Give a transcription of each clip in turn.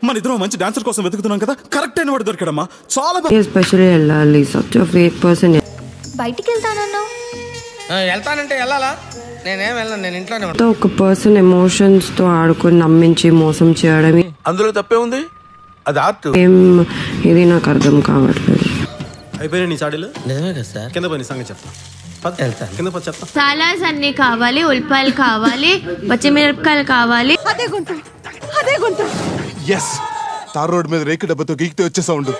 మన ఇద్దరం మంచి డాన్సర్ కోసం వెతుకుతున్నాం కదా, కరెక్ట్ అయిన వాడు దొరికాడమ్మా. చాలా ఎస్పెషల్లీ వెళ్ళాలి. Such of fake person. బయటికి వెళ్తానన్నా. వెళ్తానంటే వెళ్ళాలా? నేనేం వెళ్ళను, నేను ఇంట్లోనే ఉంటా. ఒక పర్సన్ ఎమోషన్స్ తో ఆడుకొని నమ్మించి మోసం చేయడం, అందులో తప్పే ఉంది. అది ఆర్ట్. ఇది నాకు అర్థం కావట్లేదు. అయిపోయినా నీ సాడీలు? నిజమే కదా సార్. కింద పని సంగతి చెప్తా. కింద పని చెప్తా. సాలాస్ అన్ని కావాలి, ఉల్లిపాయలు కావాలి, పచ్చిమిరపకాయలు కావాలి. అదే గుంట. ఎస్, తార్ రోడ్ మీద రేకు డబ్బతో గీకితే వచ్చే సౌండ్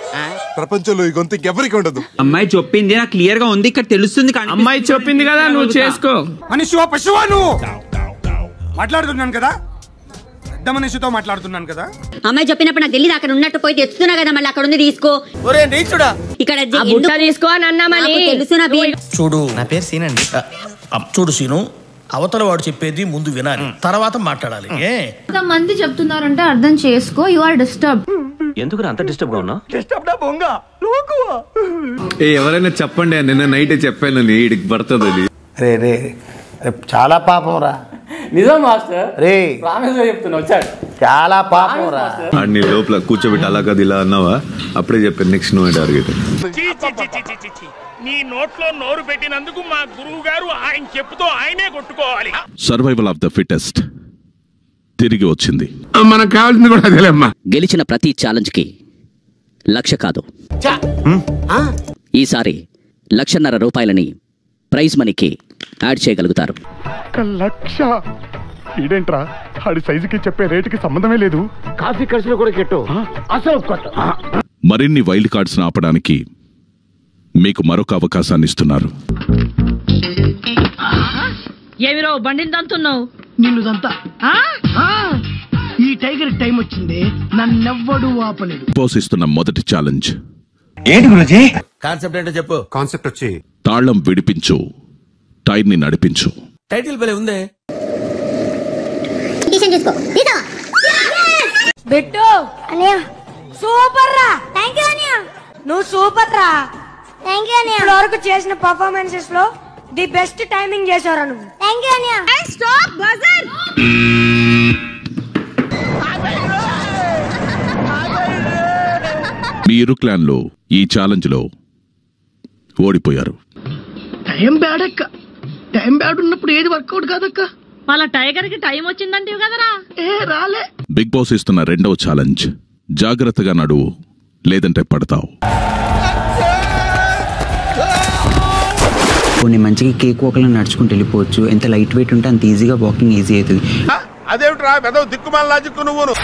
ప్రపంచంలో ఈ గొంతు ఎవరికి ఉండదు. అమ్మాయి చెప్పింది నాకు క్లియర్ గా ఉంది, ఇక్కడ తెలుస్తుంది. అమ్మాయి చెప్పింది కదా, నువ్వు చేసుకో. మనిషివా పశువా నువ్వు? మాట్లాడుతున్నాను కదా, పెద్ద మనిషితో మాట్లాడుతున్నాను కదా. అమ్మాయి చెప్పినప్పుడు నాకు తెలియదు, అక్కడ ఉన్నట్టు పోయి తెచ్చుతున్నా కదా, మళ్ళీ అక్కడ ఉంది తీసుకో. ఇక్కడ తీసుకో అని అన్నామని తెలుసు. చూడు, నా పేరు సీన్ అండి. చూడు సీను, అవతల వాడు చెప్పేది ముందు వినాలి, తర్వాత మాట్లాడాలి. మంది చెప్తున్నారంటే అర్థం చేసుకో. You are disturb. ఎందుకు అంత డిస్టర్బ్ గా ఉన్నా? ఎవరైనా చెప్పండి, నిన్న నైట్ చెప్పాను ఈడికి పడుతుంది. రే రే చాలా పాపం రా. నిజం మాస్టర్. రే చెప్తున్నా, వచ్చాడు. చాలా పాపం రా. అన్ని లోపల కూర్చోబెట్టి అలా కదా ఇలా అన్నావా? అప్పుడే చెప్పాను నెక్స్ట్ నువ్వే టార్గెట్. నీ నోట్లో నోరు పెట్టినందుకు మా గురువు గారు ఆయన చెప్పుతో ఆయనే కొట్టుకోవాలి. సర్వైవల్ ఆఫ్ ద ఫిటెస్ట్ తిరిగి వచ్చింది. మనకు కావాల్సింది కూడా అదేలేమ్మా. గెలిచిన ప్రతి ఛాలెంజ్ కి 1,00,000 కాదు, ఈసారి 1,50,000 రూపాయలని ప్రైజ్ మనీకి యాడ్ చేయగలుగుతారు. 1,00,000 ఇదేంట్రా? ఆడి సైజుకి చెప్పే రేటుకి సంబంధమే లేదు. కాఫీ ఖర్చులు కూడా కెట్టు అసలు. మరిన్ని వైల్డ్ కార్డ్స్ ఆపడానికి మీకు మరొక అవకాశాన్ని ఇస్తున్నారు. ఏమిరో బండిని దంతున్నావు? నిన్ను దంతా. ఈ టైగర్ టైం వచ్చింది, నన్నెవ్వడు ఆపలేడు. పోషిస్తున్న మొదటి ఛాలెంజ్ ఏంటి గురుజీ? కాన్సెప్ట్ ఏంటో చెప్పు. కాన్సెప్ట్ వచ్చి తాళం విడిపించు, టైర్ ని నడిపించు. టైటిల్ భలే ఉందే. బెట్టు అన్నయ్య సూపర్ రా. థాంక్యూ అన్నయ్య, నువ్వు సూపర్ రా. థాంక్యూ అన్నయ్య. ఇప్పుడు వరకు చేసిన పర్ఫార్మెన్సెస్ లో ది బెస్ట్ టైమింగ్ చేశారా నువ్వు. థాంక్యూ అన్నయ్య. Stop buzzer. మీరు క్లాన్ లో ఈ ఛాలెంజ్ లో ఓడిపోయారు. టైం బ్యాడ్ అక్క. టైం బ్యాడ్ ఉన్నప్పుడు ఏది వర్కౌట్ కాదక్క. మళ్ళా టైగర్ కి టైం వచ్చిందంటే కదరా. రాలే. బిగ్ బాస్ ఇస్తున్న రెండవ ఛాలెంజ్, జాగ్రత్తగా నడువు లేదంటే పడతావు. కొన్ని మంచిగా కేక్ వాక్లో నడుచుకుంటూ వెళ్ళిపోవచ్చు. ఎంత లైట్ వెయిట్ ఉంటే అంత ఈజీగా వాకింగ్ ఈజీ అవుతుంది. అదేమిట్రా పెద్ద దిక్కుమాల లాజిక్ నువ్వు.